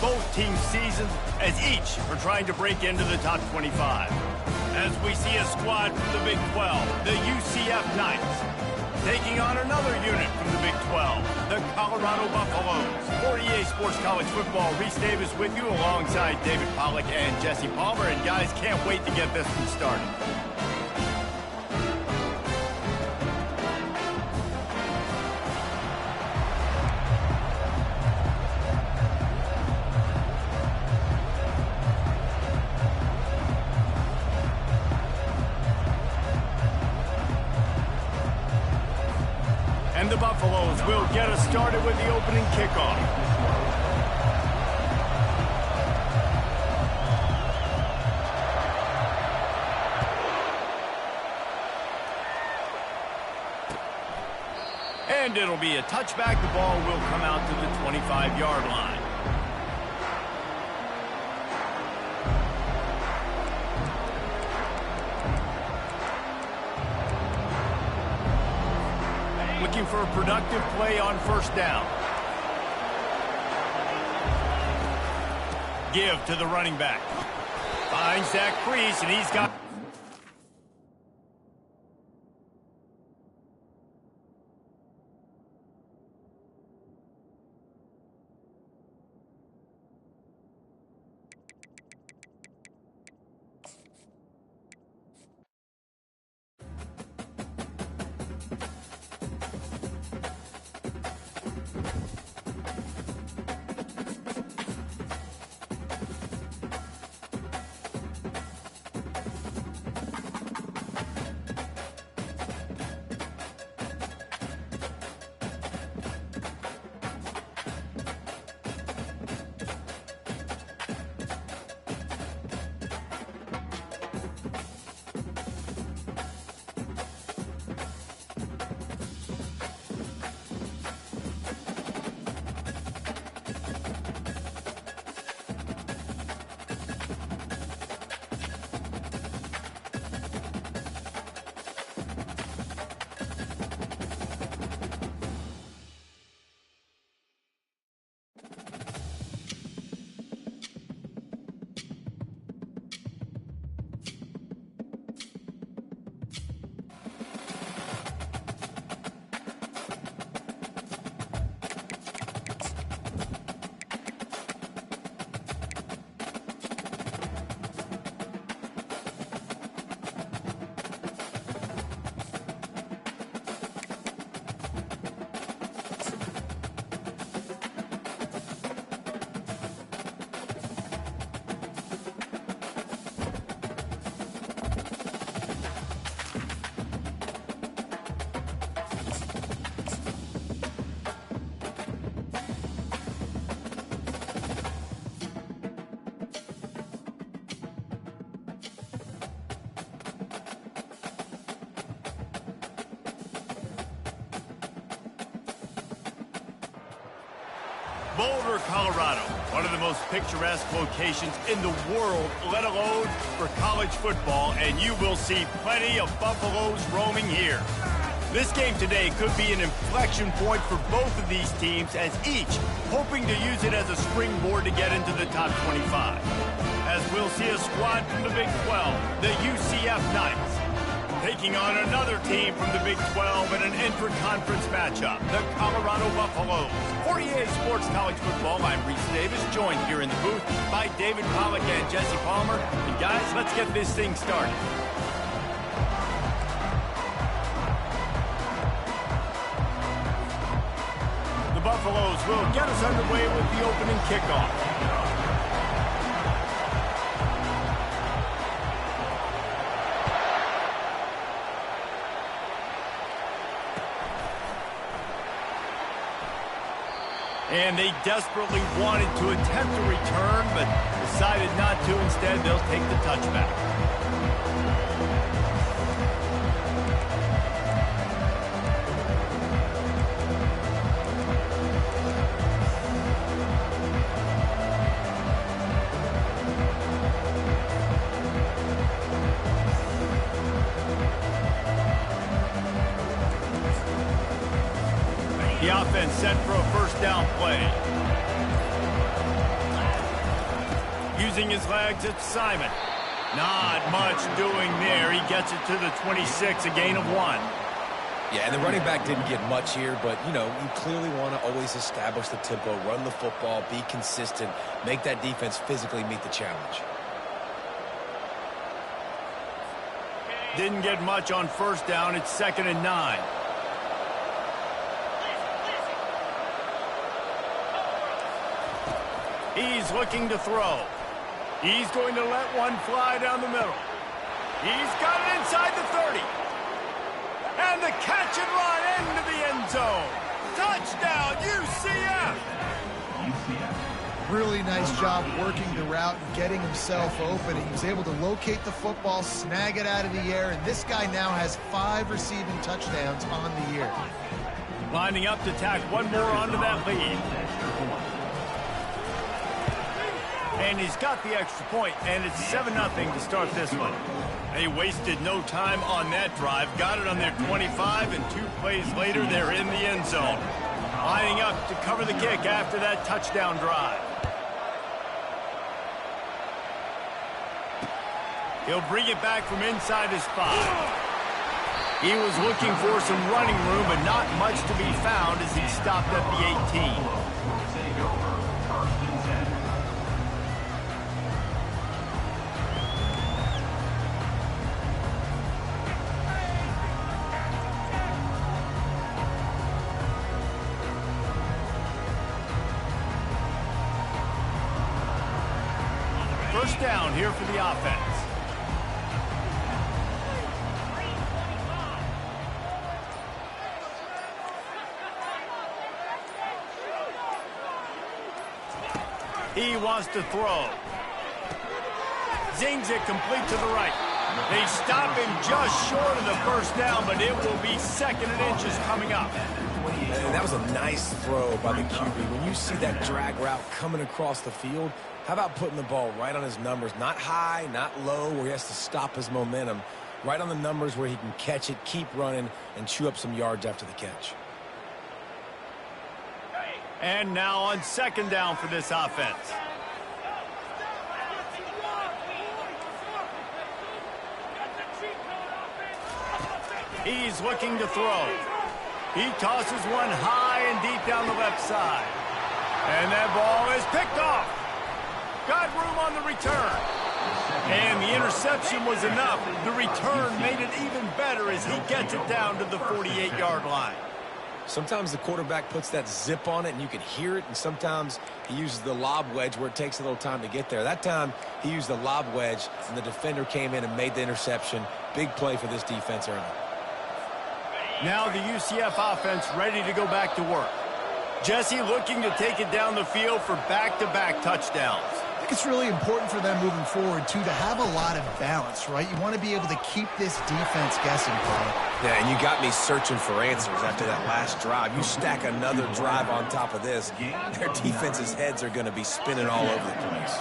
both teams' seasons, as each are trying to break into the top 25. As we see a squad from the Big 12, the UCF Knights, taking on another unit from the Big 12, the Colorado Buffaloes. For EA Sports College Football, Reese Davis with you alongside David Pollack and Jesse Palmer. And guys, can't wait to get this one started. And the Buffaloes will get us started with the opening kickoff. And it'll be a touchback. The ball will come out to the 25-yard line. Looking for a productive play on first down. Give to the running back. Finds that crease, and he's got... Boulder, Colorado, one of the most picturesque locations in the world, let alone for college football, and you will see plenty of Buffaloes roaming here. This game today could be an inflection point for both of these teams, as each hoping to use it as a springboard to get into the top 25. As we'll see a squad from the Big 12, the UCF Knights, taking on another team from the Big 12 in an intra-conference matchup, the Colorado Buffaloes. For EA Sports College Football, I'm Reese Davis, joined here in the booth by David Pollack and Jesse Palmer. And guys, let's get this thing started. The Buffaloes will get us underway with the opening kickoff. And they desperately wanted to attempt a return, but decided not to. Instead, they'll take the touchback. The offense set for a first down play. Using his legs, it's Simon. Not much doing there. He gets it to the 26, a gain of 1. Yeah, and the running back didn't get much here, but, you know, you clearly want to always establish the tempo, run the football, be consistent, make that defense physically meet the challenge. Didn't get much on first down. It's 2nd and 9. He's looking to throw. He's going to let one fly down the middle. He's got it inside the 30. And the catch and run into the end zone. Touchdown, UCF! Really nice job working the route and getting himself open. He was able to locate the football, snag it out of the air, and this guy now has 5 receiving touchdowns on the year. Lining up to tack one more onto that lead. And he's got the extra point, and it's 7-0 to start this one. They wasted no time on that drive. Got it on their 25, and 2 plays later, they're in the end zone. Lining up to cover the kick after that touchdown drive. He'll bring it back from inside his 5. He was looking for some running room, but not much to be found as he stopped at the 18. First down here for the offense. He wants to throw. Zings it complete to the right. They stop him just short of the first down, but it will be 2nd and inches coming up. And that was a nice throw by the QB. When you see that drag route coming across the field, how about putting the ball right on his numbers? Not high, not low, where he has to stop his momentum. Right on the numbers where he can catch it, keep running, and chew up some yards after the catch. And now on 2nd down for this offense. He's looking to throw. He tosses one high and deep down the left side. And that ball is picked off. Got room on the return. And the interception was enough. The return made it even better as he gets it down to the 48-yard line. Sometimes the quarterback puts that zip on it and you can hear it, and sometimes he uses the lob wedge where it takes a little time to get there. That time he used the lob wedge and the defender came in and made the interception. Big play for this defense early. Now the UCF offense ready to go back to work. Jesse looking to take it down the field for back-to-back touchdowns. I think it's really important for them moving forward, too, to have a lot of balance, right? You want to be able to keep this defense guessing, Paul. Yeah, and you got me searching for answers after that last drive. You stack another drive on top of this, their defense's heads are going to be spinning all over the place.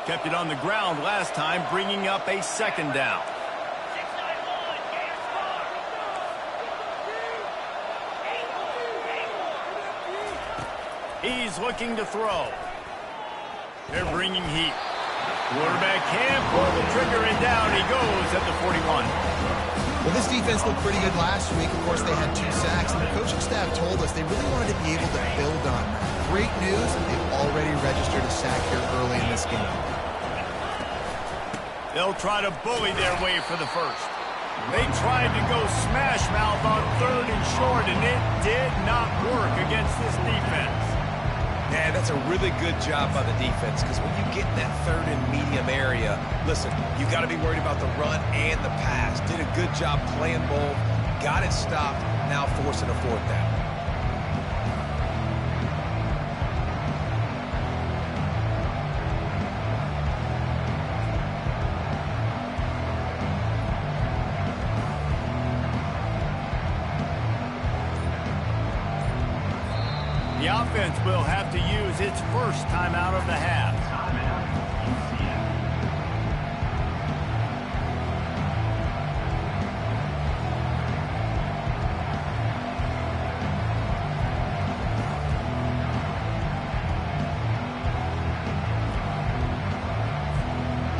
Kept it on the ground last time, bringing up a 2nd down. He's looking to throw. They're bringing heat. Quarterback can't pull the trigger, and down he goes at the 41. Well, this defense looked pretty good last week. Of course, they had 2 sacks, and the coaching staff told us they really wanted to be able to build on that. Great news, they've already registered a sack here early in this game. They'll try to bully their way for the first. They tried to go smash mouth on 3rd and short, and it did not work against this defense. Yeah, that's a really good job by the defense, because when you get in that 3rd and medium area, listen, you got to be worried about the run and the pass. Did a good job playing both, got it stopped, now forcing a 4th down. The offense will have to use its first timeout of the half.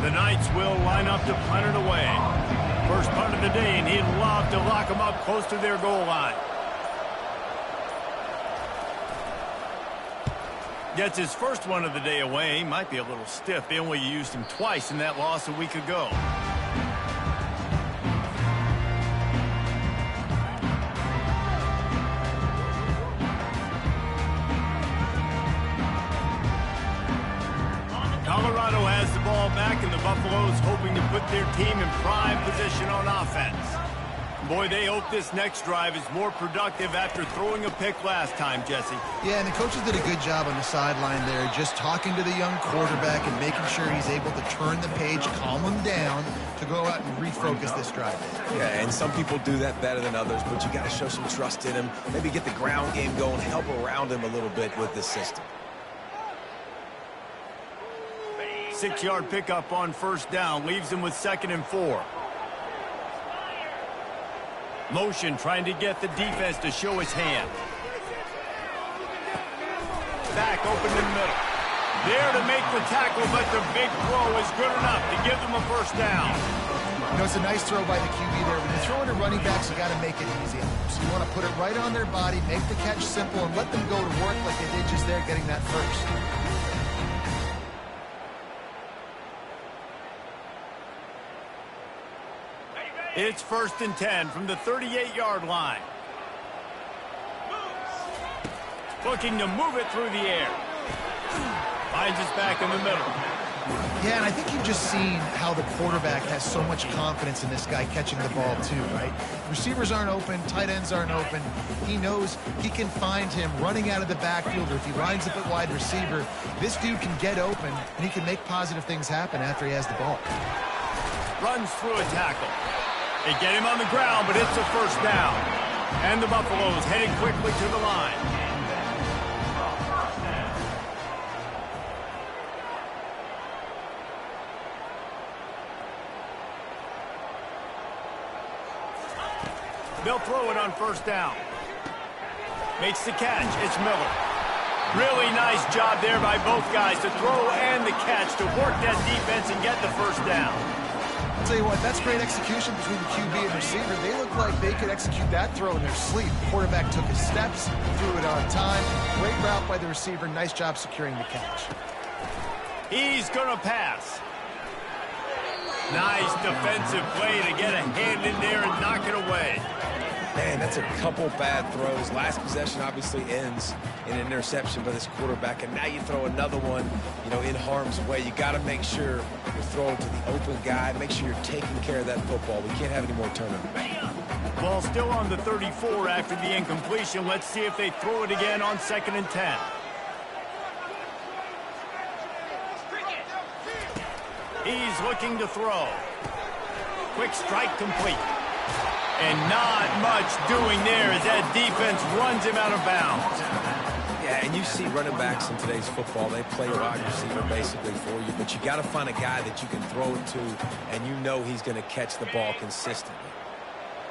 The Knights will line up to punt it away. First punt of the day, and he'd love to lock them up close to their goal line. Gets his first one of the day away. Might be a little stiff. They only used him twice in that loss a week ago. Colorado has the ball back, and the Buffaloes hoping to put their team in prime position on offense. Boy, they hope this next drive is more productive after throwing a pick last time, Jesse. Yeah, and the coaches did a good job on the sideline there, just talking to the young quarterback and making sure he's able to turn the page, calm him down to go out and refocus this drive. Yeah, and some people do that better than others, but you got to show some trust in him. Maybe get the ground game going, help around him a little bit with this system. 6-yard pickup on first down, leaves him with 2nd and 4. Motion trying to get the defense to show his hand. Back open in the middle. There to make the tackle, but the big throw is good enough to give them a first down. You know, it's a nice throw by the QB there. When you're throwing to running backs, you got to make it easy. So you want to put it right on their body, make the catch simple, and let them go to work like they did just there getting that first. It's 1st and 10 from the 38-yard line. Looking to move it through the air. Finds us back in the middle. Yeah, and I think you've just seen how the quarterback has so much confidence in this guy catching the ball too, right? Receivers aren't open, tight ends aren't open. He knows he can find him running out of the backfield, or if he lines up at wide receiver, this dude can get open, and he can make positive things happen after he has the ball. Runs through a tackle. They get him on the ground, but it's a first down. And the Buffaloes heading quickly to the line. They'll throw it on first down. Makes the catch. It's Miller. Really nice job there by both guys to throw and the catch to work that defense and get the first down. I'll tell you what, that's great execution between the QB and receiver. They look like they could execute that throw in their sleep. The quarterback took his steps, threw it on time. Great route by the receiver. Nice job securing the catch. He's going to pass. Nice defensive play to get a hand in there and knock it away. Man, that's a couple bad throws. Last possession obviously ends in an interception by this quarterback, and now you throw another one, you know, in harm's way. You got to make sure you're throwing to the open guy. Make sure you're taking care of that football. We can't have any more turnovers. Ball still on the 34 after the incompletion. Let's see if they throw it again on 2nd and 10. He's looking to throw. Quick strike complete. And not much doing there as that defense runs him out of bounds. Yeah, and you see running backs in today's football, they play wide receiver basically for you, but you got to find a guy that you can throw it to, and you know he's going to catch the ball consistently.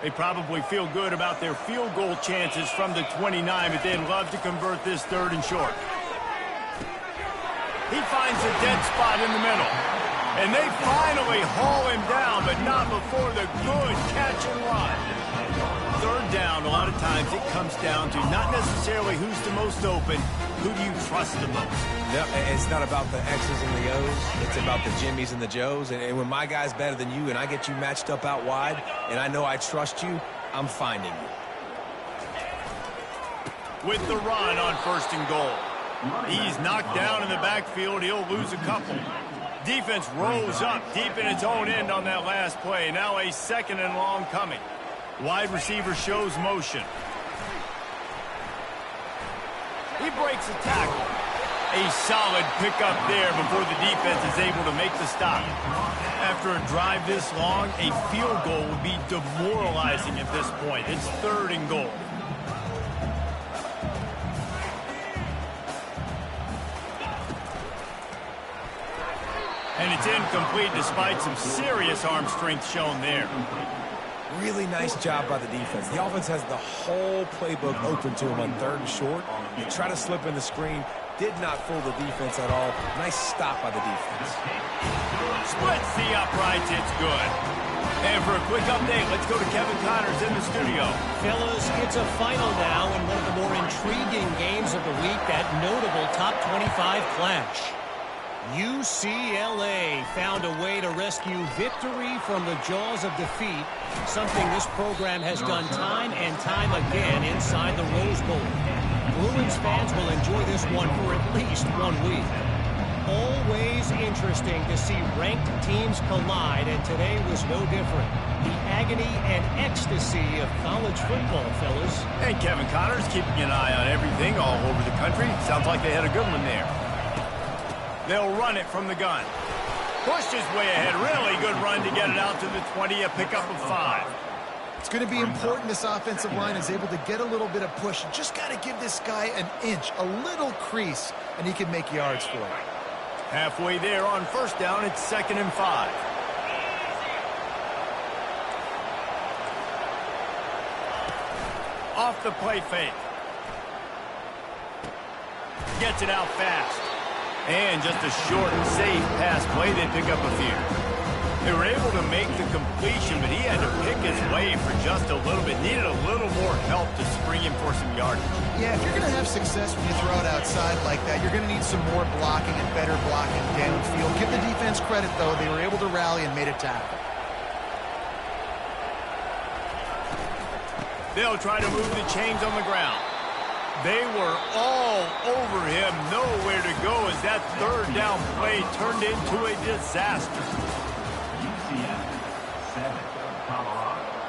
They probably feel good about their field goal chances from the 29, but they'd love to convert this 3rd and short. He finds a dead spot in the middle. And they finally haul him down, but not before the good catch and run. 3rd down, a lot of times it comes down to not necessarily who's the most open, who do you trust the most? No, it's not about the X's and the O's. It's about the Jimmys and the Joes. And when my guy's better than you and I get you matched up out wide and I know I trust you, I'm finding you. With the run on 1st and goal. He's knocked down in the backfield. He'll lose a couple. Defense rose up deep in its own end on that last play. Now a 2nd and long coming. Wide receiver shows motion. He breaks a tackle. A solid pickup there before the defense is able to make the stop. After a drive this long, a field goal would be demoralizing at this point. It's 3rd and goal. And it's incomplete despite some serious arm strength shown there. Really nice job by the defense. The offense has the whole playbook open to him on 3rd and short. They try to slip in the screen. did not fool the defense at all. Nice stop by the defense. Splits the uprights. It's good. And for a quick update, let's go to Kevin Connors in the studio. Fellas, it's a final now in one of the more intriguing games of the week, that notable top 25 clash. UCLA found a way to rescue victory from the jaws of defeat, something this program has done time and time again inside the Rose Bowl. Bruins fans will enjoy this one for at least 1 week. Always interesting to see ranked teams collide, and today was no different. The agony and ecstasy of college football, fellas. And Kevin Connors keeping an eye on everything all over the country. Sounds like they had a good one there. They'll run it from the gun. Pushed his way ahead. Really good run to get it out to the 20, a pickup of 5. It's going to be important this offensive line is able to get a little bit of push. You just got to give this guy an inch, a little crease, and he can make yards for it. Halfway there on first down, it's 2nd and 5. Off the play fake. Gets it out fast. And just a short, safe pass play, they pick up a few. They were able to make the completion, but he had to pick his way for just a little bit. Needed a little more help to spring him for some yardage. Yeah, if you're going to have success when you throw it outside like that, you're going to need some more blocking and better blocking downfield. Give the defense credit, though. They were able to rally and made a tackle. They'll try to move the chains on the ground. They were all over him, nowhere to go as that 3rd down play turned into a disaster.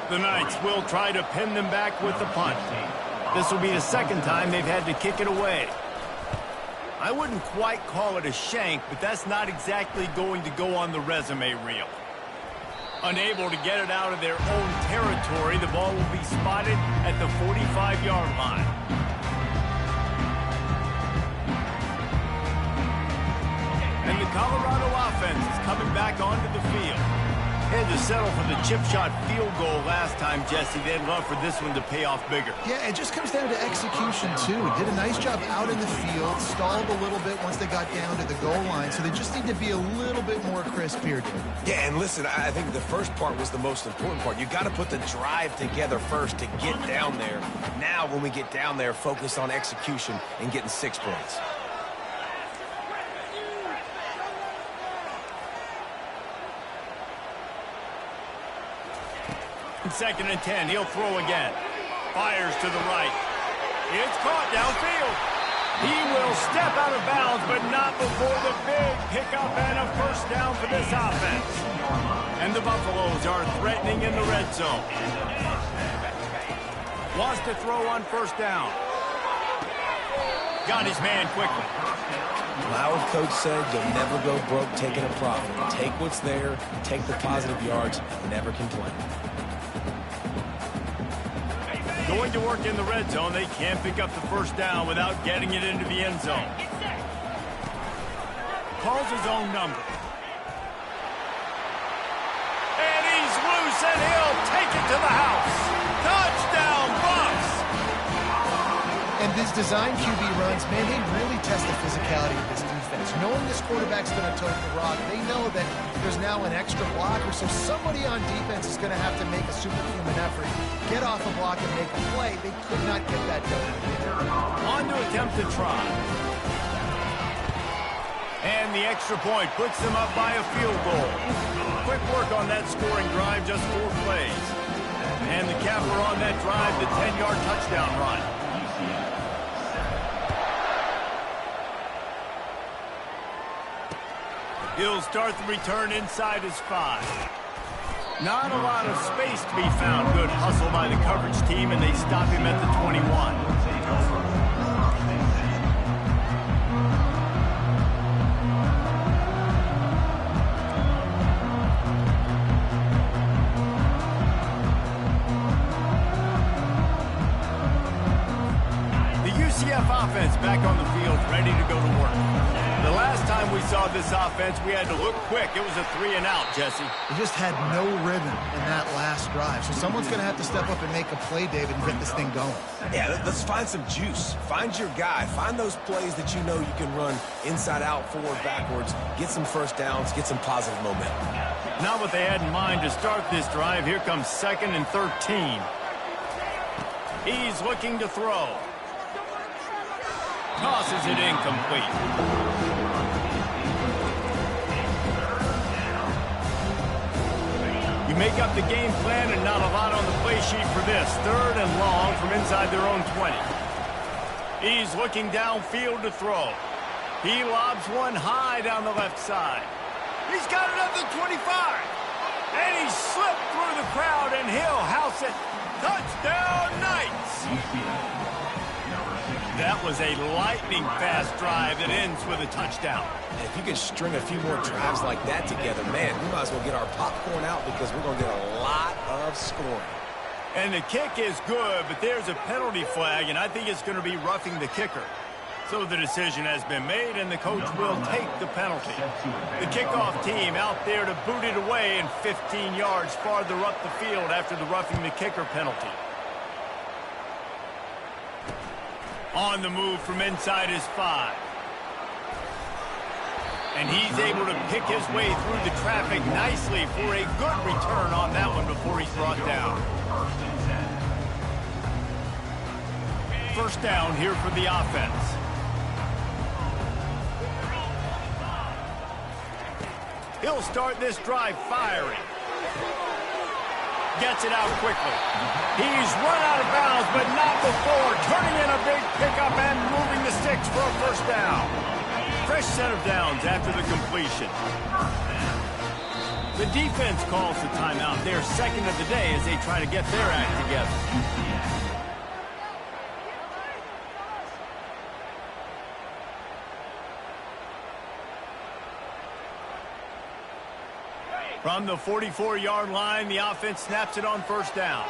The Knights will try to pin them back with the punt. This will be the 2nd time they've had to kick it away. I wouldn't quite call it a shank, but that's not exactly going to go on the resume reel. Unable to get it out of their own territory, the ball will be spotted at the 45-yard line. And the Colorado offense is coming back onto the field. Had to settle for the chip shot field goal last time, Jesse. They'd love for this one to pay off bigger. Yeah, it just comes down to execution, too. Did a nice job out in the field, stalled a little bit once they got down to the goal line, so they just need to be a little bit more crisp here, dude. Yeah, and listen, I think the first part was the most important part. You got to put the drive together first to get down there. Now, when we get down there, focus on execution and getting 6 points. Second and 10, he'll throw again. Fires to the right. It's caught downfield. He will step out of bounds, but not before the big pickup and a first down for this offense. And the Buffaloes are threatening in the red zone. Wants to throw on first down. Got his man quickly. Our coach said you'll never go broke taking a profit. Take what's there, take the positive yards, never complain. Going to work in the red zone. They can't pick up the first down without getting it into the end zone. Calls his own number. And he's loose, and he'll take it to the house. Touchdown, Bucs! And these design QB runs, man, they really test the physicality of this defense. Knowing this quarterback's going to tote the rock, they know that there's now an extra blocker, so somebody on defense is going to have to make a superhuman effort, get off a block and make a play. They could not get that done. On to attempt to try. And the extra point puts them up by a field goal. Quick work on that scoring drive, just 4 plays. And the capper on that drive, the 10-yard touchdown run. He'll start the return inside his 5. Not a lot of space to be found. Good hustle by the coverage team, and they stop him at the 21. The UCF offense back on the field, ready to go to work. The last time we saw this offense, we had to look quick. It was a 3-and-out, Jesse. They just had no rhythm in that last drive. So someone's going to have to step up and make a play, David, and get this thing going. Yeah, let's find some juice. Find your guy. Find those plays that you know you can run inside out, forward, backwards. Get some first downs. Get some positive momentum. Not what they had in mind to start this drive. Here comes 2nd and 13. He's looking to throw. Tosses it incomplete. You make up the game plan and not a lot on the play sheet for this. 3rd and long from inside their own 20. He's looking downfield to throw. He lobs one high down the left side. He's got it up to 25. And he slipped through the crowd, and he'll house it. Touchdown, Knights! That was a lightning-fast drive that ends with a touchdown. And if you can string a few more drives like that together, man, we might as well get our popcorn out because we're going to get a lot of scoring. And the kick is good, but there's a penalty flag, and I think it's going to be roughing the kicker. So the decision has been made, and the coach will take the penalty. The kickoff team out there to boot it away and 15 yards farther up the field after the roughing the kicker penalty. On the move from inside his 5. And he's able to pick his way through the traffic nicely for a good return on that one before he's brought down. First down here for the offense. He'll start this drive firing. Gets it out quickly. He's run out of bounds, but not before turning in a big pickup and moving the sticks for a first down. Fresh set of downs after the completion. The defense calls the timeout. Their 2nd of the day as they try to get their act together. From the 44-yard line, the offense snaps it on first down.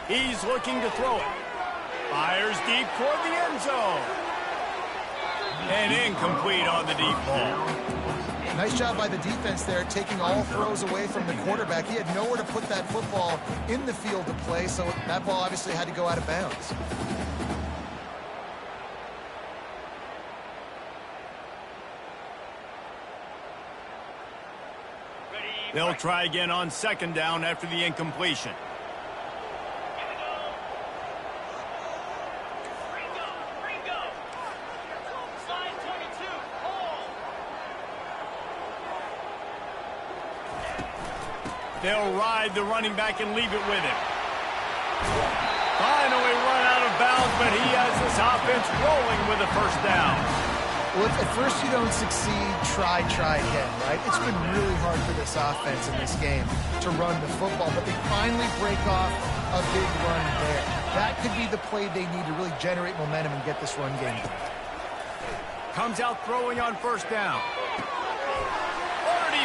He's looking to throw it. Fires deep toward the end zone. And incomplete on the deep ball. Nice job by the defense there, taking all throws away from the quarterback. He had nowhere to put that football in the field to play, so that ball obviously had to go out of bounds. They'll try again on 2nd down after the incompletion. They'll ride the running back and leave it with him. Finally run out of bounds, but he has this offense rolling with a first down. Well, if at first you don't succeed, try again, right? It's been really hard for this offense in this game to run the football, but they finally break off a big run there. That could be the play they need to really generate momentum and get this run game going. Comes out throwing on first down.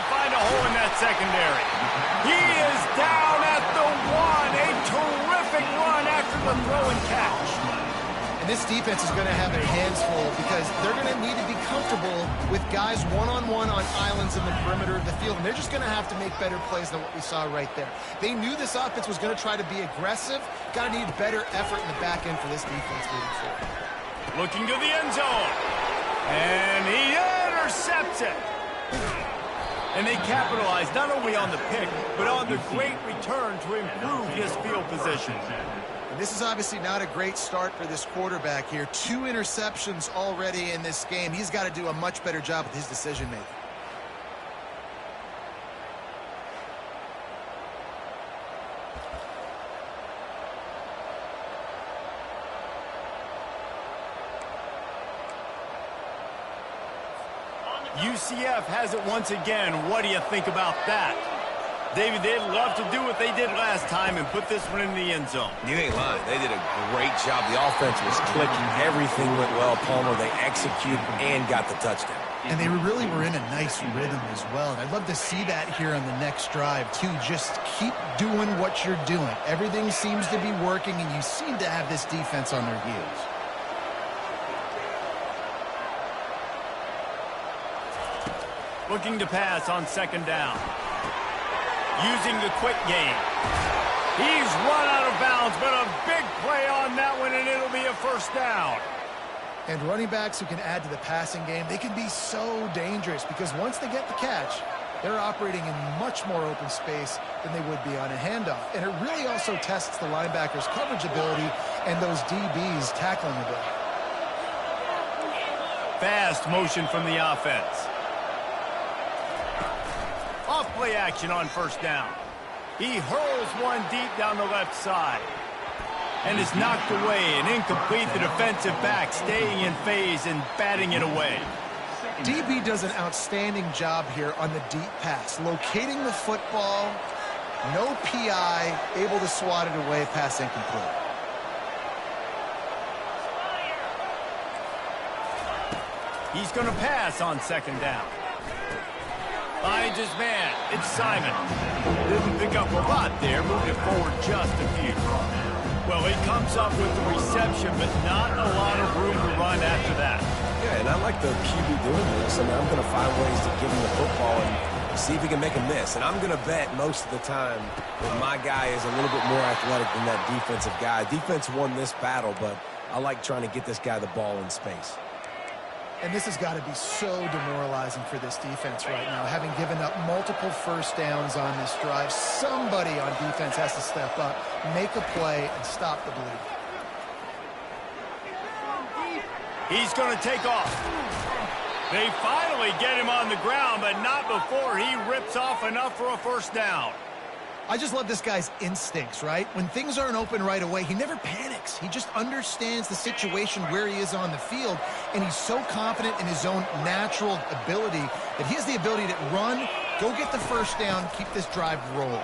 Find a hole in that secondary. He is down at the 1. A terrific run after the throw and catch. And this defense is going to have their hands full because they're going to need to be comfortable with guys one-on-one on islands in the perimeter of the field. And they're just going to have to make better plays than what we saw right there. They knew this offense was going to try to be aggressive. Got to need better effort in the back end for this defense moving forward. Looking to the end zone. And he intercepts it. And they capitalize not only on the pick, but on the great return to improve his field position. And this is obviously not a great start for this quarterback here. 2 interceptions already in this game. He's got to do a much better job with his decision-making. UCF has it once again. What do you think about that? David, they'd love to do what they did last time and put this one in the end zone. You ain't lying. They did a great job. The offense was clicking. Everything went well, Palmer. They executed and got the touchdown. And they really were in a nice rhythm as well. And I'd love to see that here on the next drive, too. Just keep doing what you're doing. Everything seems to be working, and you seem to have this defense on their heels. Looking to pass on second down. Using the quick game. He's run out of bounds, but a big play on that one, and it'll be a first down. And running backs who can add to the passing game, they can be so dangerous because once they get the catch, they're operating in much more open space than they would be on a handoff. And it really also tests the linebackers' coverage ability and those DBs' tackling ability. Fast motion from the offense. Off play action on first down. He hurls one deep down the left side. And is knocked away and incomplete. The defensive back staying in phase and batting it away. DB does an outstanding job here on the deep pass. Locating the football, no PI, able to swat it away, pass incomplete. He's going to pass on second down. Finds his man. It's Simon. Didn't pick up a lot there. Moved it forward just a few. Well, he comes up with the reception, but not a lot of room to run after that. Yeah, and I like the QB doing this. I mean, I'm going to find ways to give him the football and see if he can make a miss. And I'm going to bet most of the time that my guy is a little bit more athletic than that defensive guy. Defense won this battle, but I like trying to get this guy the ball in space. And this has got to be so demoralizing for this defense right now. Having given up multiple first downs on this drive, somebody on defense has to step up, make a play, and stop the bleed. He's going to take off. They finally get him on the ground, but not before he rips off enough for a first down. I just love this guy's instincts, right? When things aren't open right away, he never panics. He just understands the situation where he is on the field, and he's so confident in his own natural ability that he has the ability to run, go get the first down, keep this drive rolling.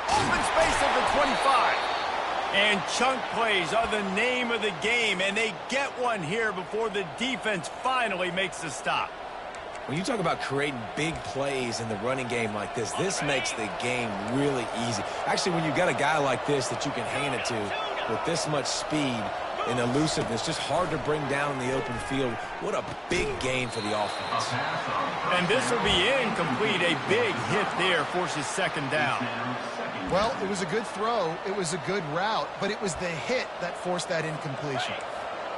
Open space at the 25. And chunk plays are the name of the game, and they get one here before the defense finally makes the stop. When you talk about creating big plays in the running game like this makes the game really easy. Actually, when you've got a guy like this that you can hand it to with this much speed and elusiveness, just hard to bring down in the open field. What a big game for the offense. And this will be incomplete. A big hit there forces second down. Well, it was a good throw. It was a good route, but it was the hit that forced that incompletion.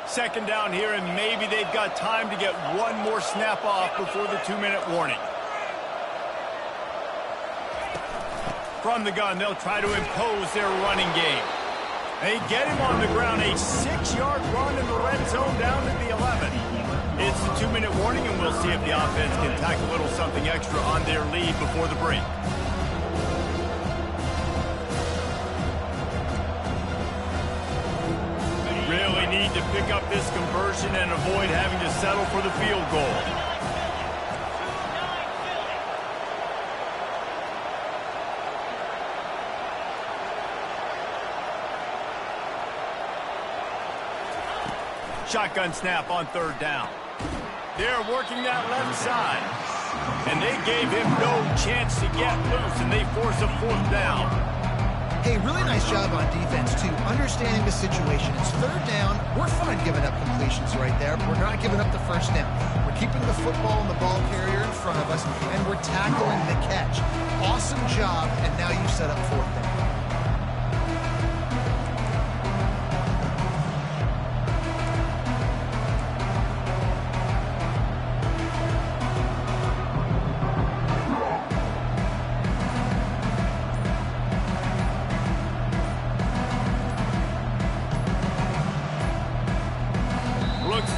Second down here, and maybe they've got time to get one more snap off before the 2-minute warning. From the gun, they'll try to impose their running game. They get him on the ground, a 6-yard run in the red zone down to the 11. It's the 2-minute warning, and we'll see if the offense can tack a little something extra on their lead before the break. Really need to pick up this conversion and avoid having to settle for the field goal. Shotgun snap on third down. They're working that left side. And they gave him no chance to get loose, and they force a fourth down. Hey, really nice job on defense, too, understanding the situation. It's third down. We're fine giving up completions right there, but we're not giving up the first down. We're keeping the football and the ball carrier in front of us, and we're tackling the catch. Awesome job, and now you set up fourth down.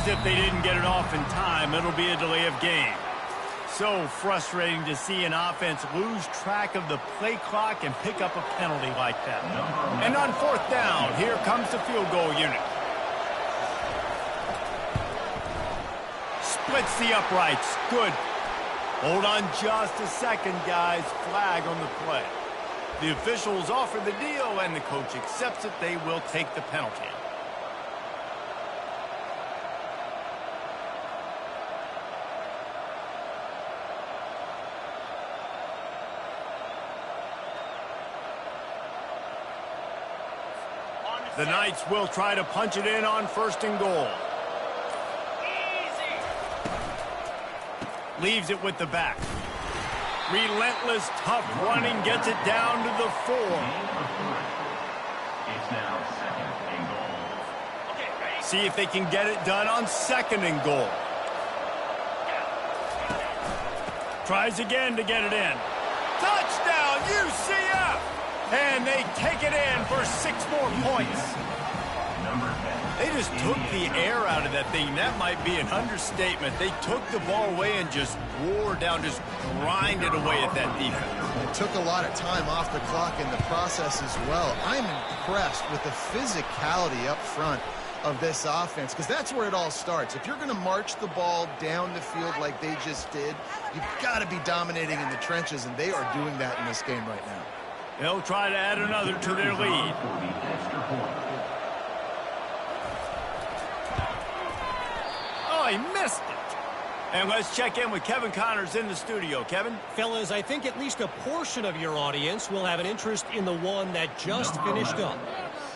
If they didn't get it off in time, it'll be a delay of game. So frustrating to see an offense lose track of the play clock and pick up a penalty like that. And on fourth down, here comes the field goal unit. Splits the uprights. Good. Hold on just a second, guys. Flag on the play. The officials offer the deal, and the coach accepts it. They will take the penalty. The Knights will try to punch it in on 1st and goal. Leaves it with the back. Relentless, tough running, gets it down to the 4. It's now 2nd and goal. See if they can get it done on 2nd and goal. Tries again to get it in. Touchdown, UCF! And they take it in for 6 more points. They just took the air out of that thing. That might be an understatement. They took the ball away and just wore down, just grinded away at that defense. It took a lot of time off the clock in the process as well. I'm impressed with the physicality up front of this offense, because that's where it all starts. If you're going to march the ball down the field like they just did, you've got to be dominating in the trenches, and they are doing that in this game right now. They'll try to add another to their lead. Oh, he missed it. And let's check in with Kevin Connors in the studio. Kevin? Fellas, I think at least a portion of your audience will have an interest in the one that just finished up.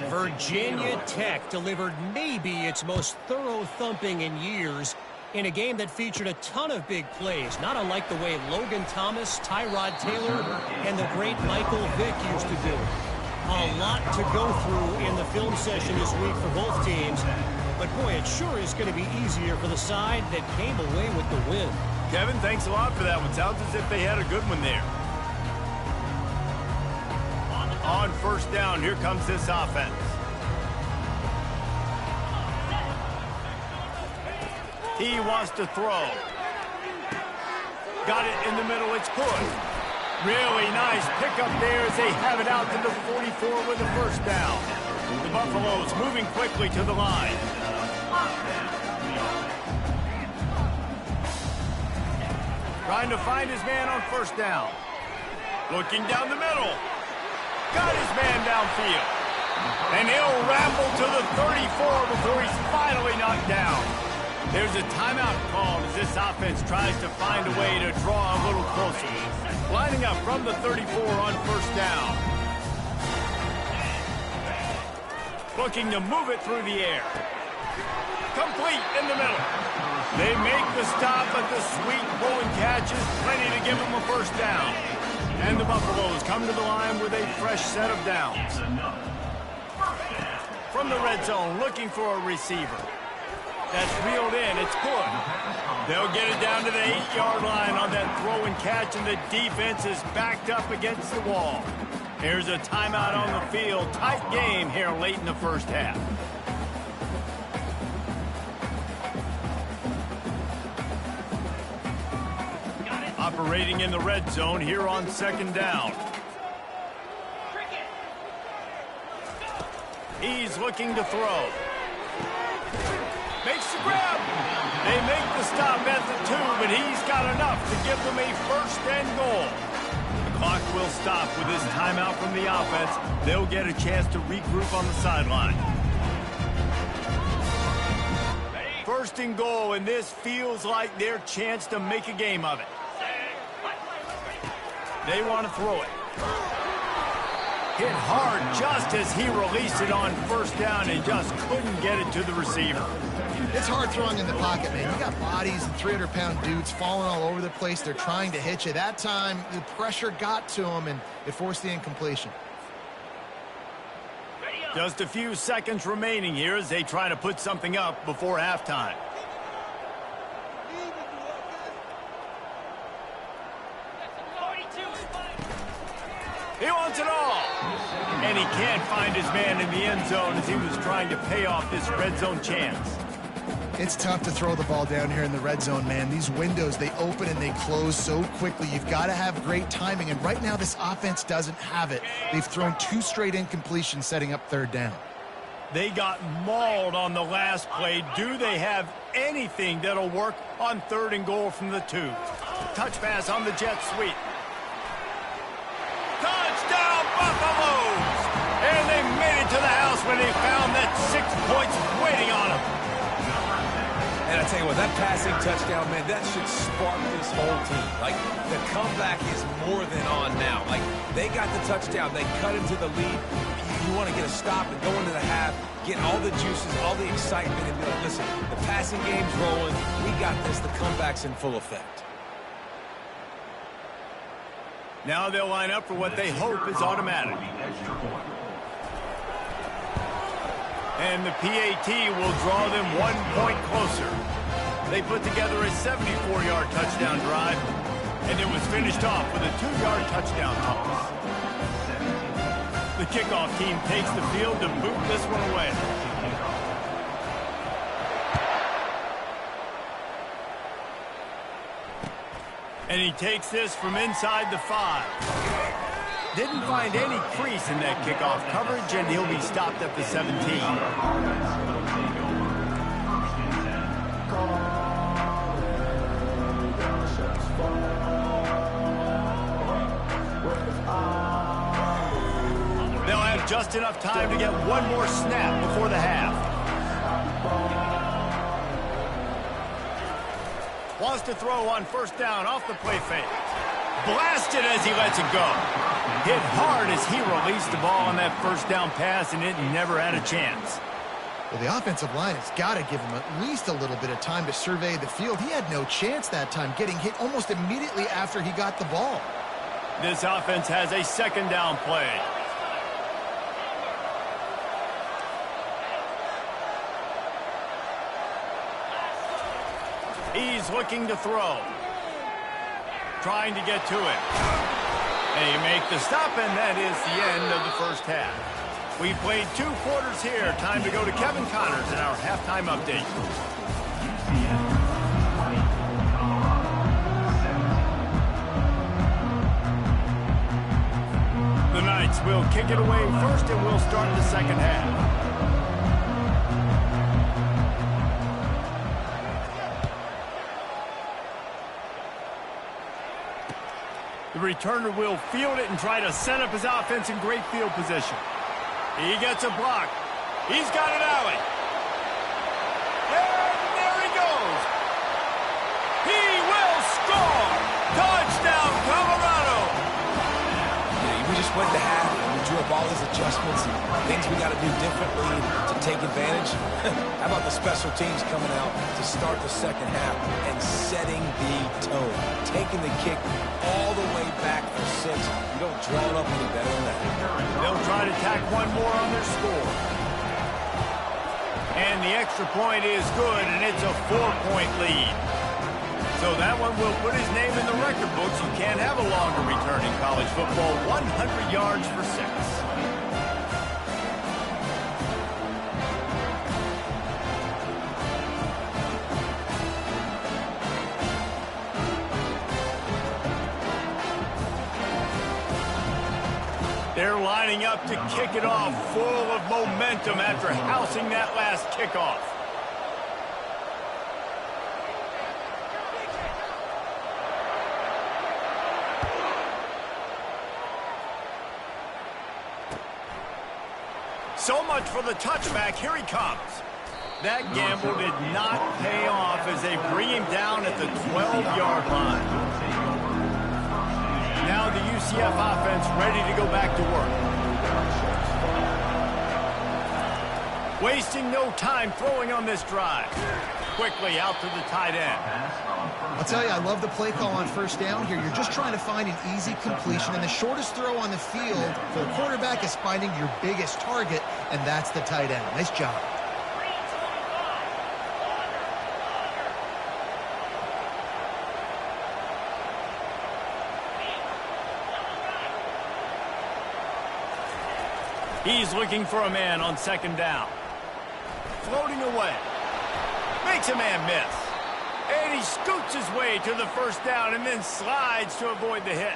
Virginia Tech delivered maybe its most thorough thumping in years in a game that featured a ton of big plays, not unlike the way Logan Thomas, Tyrod Taylor, and the great Michael Vick used to do. A lot to go through in the film session this week for both teams, but boy, it sure is going to be easier for the side that came away with the win. Kevin, thanks a lot for that one. Sounds as if they had a good one there. On 1st down, here comes this offense. He wants to throw. Got it in the middle, it's good. Really nice pickup there as they have it out to the 44 with a 1st down. The Buffaloes moving quickly to the line. Trying to find his man on 1st down. Looking down the middle. Got his man downfield. And he'll ramble to the 34 before he's finally knocked down. There's a timeout called as this offense tries to find a way to draw a little closer. Lining up from the 34 on 1st down. Looking to move it through the air. Complete in the middle. They make the stop, but the sweet pull and catch is plenty to give them a 1st down. And the Buffaloes come to the line with a fresh set of downs. From the red zone, looking for a receiver. That's reeled in. It's good. They'll get it down to the 8-yard line on that throw and catch, and the defense is backed up against the wall. Here's a timeout on the field. Tight game here late in the 1st half. Operating in the red zone here on 2nd down. He's looking to throw. Makes the grab. They make the stop at the 2, but he's got enough to give them a 1st and goal. The clock will stop with this timeout from the offense. They'll get a chance to regroup on the sideline. 1st and goal, and this feels like their chance to make a game of it. They want to throw it. Hit hard just as he released it on 1st down and just couldn't get it to the receiver. It's hard throwing in the pocket, man. You got bodies and 300-pound dudes falling all over the place. They're trying to hit you. That time, the pressure got to him, and it forced the incompletion. Just a few seconds remaining here as they try to put something up before halftime. He wants it all. And he can't find his man in the end zone as he was trying to pay off this red zone chance. It's tough to throw the ball down here in the red zone, man. These windows, they open and they close so quickly. You've got to have great timing, and right now this offense doesn't have it. They've thrown 2 straight incompletions setting up 3rd down. They got mauled on the last play. Do they have anything that'll work on 3rd and goal from the 2? Touch pass on the jet sweep. Touchdown, Buffaloes! And they made it to the house when they found that 6 points waiting on them. And I tell you what, that passing touchdown, man, that should spark this whole team. Like, the comeback is more than on now. Like, they got the touchdown. They cut into the lead. You want to get a stop and go into the half, get all the juices, all the excitement, and be like, listen, the passing game's rolling. We got this. The comeback's in full effect. Now they'll line up for what they hope is automatic. And the PAT will draw them 1 point closer. They put together a 74-yard touchdown drive, and it was finished off with a 2-yard touchdown toss. The kickoff team takes the field to boot this one away. And he takes this from inside the 5. Didn't find any crease in that kickoff coverage, and he'll be stopped at the 17. They'll have just enough time to get one more snap before the half. Wants to throw on first down off the play fake. Blasted as he lets it go. Hit hard as he released the ball on that first down pass, and it never had a chance. Well, the offensive line has got to give him at least a little bit of time to survey the field. He had no chance that time, getting hit almost immediately after he got the ball. This offense has a second down play. He's looking to throw. Trying to get to it. They make the stop, and that is the end of the first half. We played 2 quarters here. Time to go to Kevin Connors in our halftime update. The Knights will kick it away first, and we'll start the second half. The returner will field it and try to set up his offense in great field position. He gets a block. He's got an alley. And there he goes. He will score. Touchdown, Colorado. Yeah, we just went to half and we drew up all these adjustments and things we got to do differently to take advantage. How about the special teams coming out to start the second half and setting the tone, taking the kick all the way back for 6. You don't draw it up any better than that. They'll try to tack one more on their score. And the extra point is good, and it's a 4-point lead. So that one will put his name in the record books. You can't have a longer return in college football. 100 yards for 6. They're lining up to kick it off, full of momentum after housing that last kickoff. So much for the touchback. Here he comes. That gamble did not pay off as they bring him down at the 12-yard line. Now the UCF offense ready to go back to work. Wasting no time throwing on this drive. Quickly out to the tight end. I'll tell you, I love the play call on first down here. You're just trying to find an easy completion, and the shortest throw on the field for the quarterback is finding your biggest target, and that's the tight end. Nice job. He's looking for a man on second down. Floating away. Makes a man miss. And he scoots his way to the first down and then slides to avoid the hit.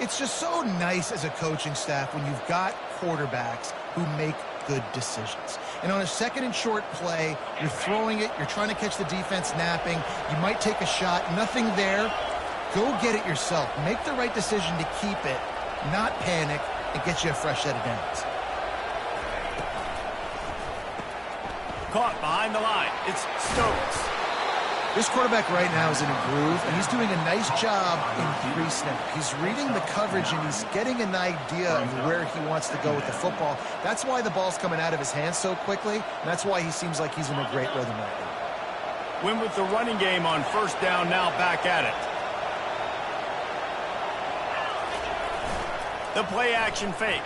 It's just so nice as a coaching staff when you've got quarterbacks who make good decisions. And on a second and short play, you're throwing it, you're trying to catch the defense napping, you might take a shot, nothing there. Go get it yourself. Make the right decision to keep it, not panic, and get you a fresh set of downs. Caught behind the line. It's Stokes. This quarterback right now is in a groove, and he's doing a nice job in pre-snap. He's reading the coverage, and he's getting an idea of where he wants to go with the football. That's why the ball's coming out of his hands so quickly, and that's why he seems like he's in a great rhythm right now. Win with the running game on first down, now back at it. The play action fake.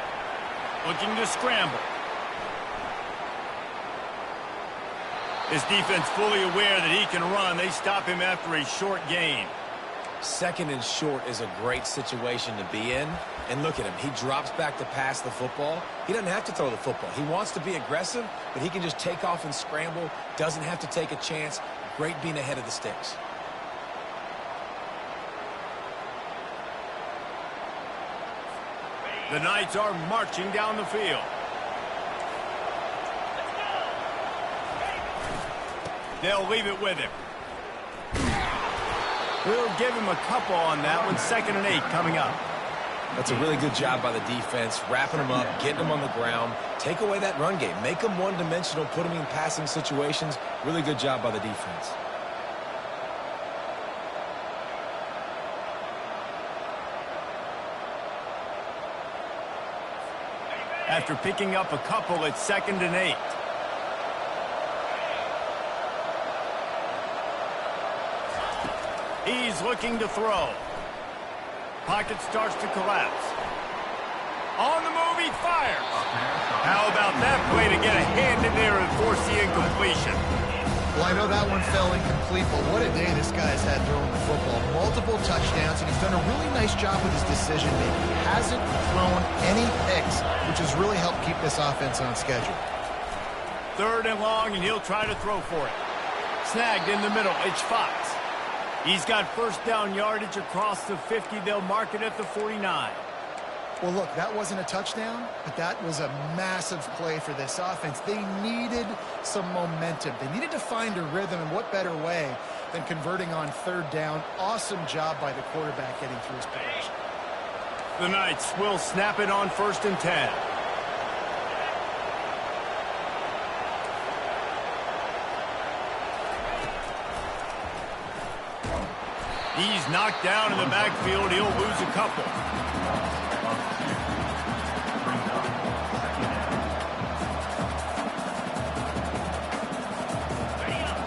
Looking to scramble. His defense fully aware that he can run. They stop him after a short gain. Second and short is a great situation to be in. And look at him. He drops back to pass the football. He doesn't have to throw the football. He wants to be aggressive, but he can just take off and scramble. Doesn't have to take a chance. Great being ahead of the sticks. The Knights are marching down the field. They'll leave it with him. We'll give him a couple on that one. 2nd and 8 coming up. That's a really good job by the defense, wrapping them up, getting them on the ground. Take away that run game. Make them one-dimensional, put them in passing situations. Really good job by the defense. After picking up a couple, it's 2nd and 8. He's looking to throw. Pocket starts to collapse. On the move, he fires. How about that play to get a hand in there and force the incompletion? Well, I know that one fell incomplete, but what a day this guy's had throwing the football. Multiple touchdowns, and he's done a really nice job with his decision-making. He hasn't thrown any picks, which has really helped keep this offense on schedule. 3rd and long, and he'll try to throw for it. Snagged in the middle. It's Fox. He's got first down yardage across the 50. They'll mark it at the 49. Well, look, that wasn't a touchdown, but that was a massive play for this offense. They needed some momentum. They needed to find a rhythm, and what better way than converting on 3rd down. Awesome job by the quarterback getting through his progression. The Knights will snap it on 1st and 10. He's knocked down in the backfield. He'll lose a couple.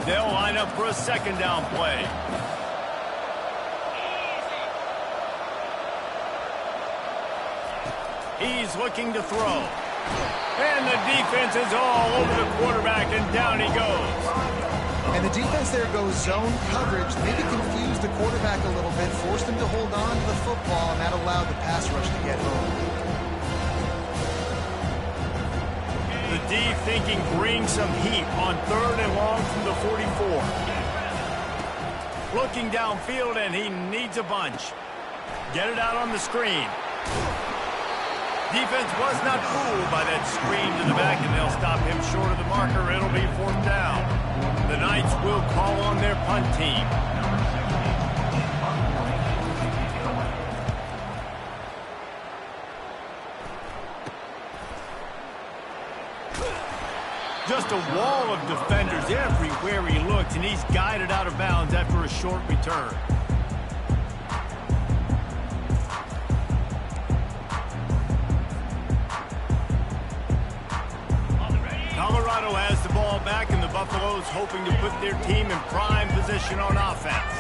They'll line up for a 2nd down play. He's looking to throw. And the defense is all over the quarterback, and down he goes. And the defense there goes zone coverage. Maybe confused the quarterback a little bit, forced him to hold on to the football, and that allowed the pass rush to get home. The D thinking bring some heat on 3rd and long from the 44. Looking downfield, and he needs a bunch. Get it out on the screen. Defense was not fooled by that screen to the back, and they'll stop him short of the marker. It'll be 4th down. The Knights will call on their punt team. Just a wall of defenders everywhere he looks, and he's guided out of bounds after a short return. Colorado has the ball back, and the Buffaloes hoping to put their team in prime position on offense.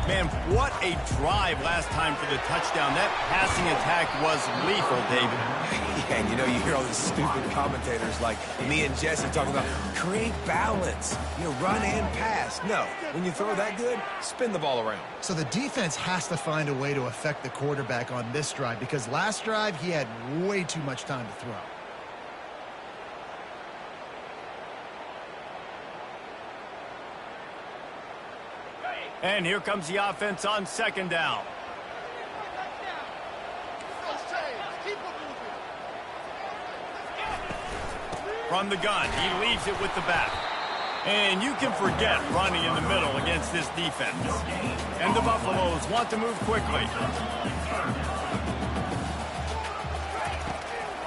Man, what a drive last time for the touchdown. That passing attack was lethal, David. Yeah, and you know, you hear all these stupid commentators like me and Jesse talking about create balance, you know, run and pass. No, when you throw that good, spin the ball around. So the defense has to find a way to affect the quarterback on this drive, because last drive he had way too much time to throw. And here comes the offense on 2nd down. From the gun, he leaves it with the back. And you can forget running in the middle against this defense. And the Buffaloes want to move quickly.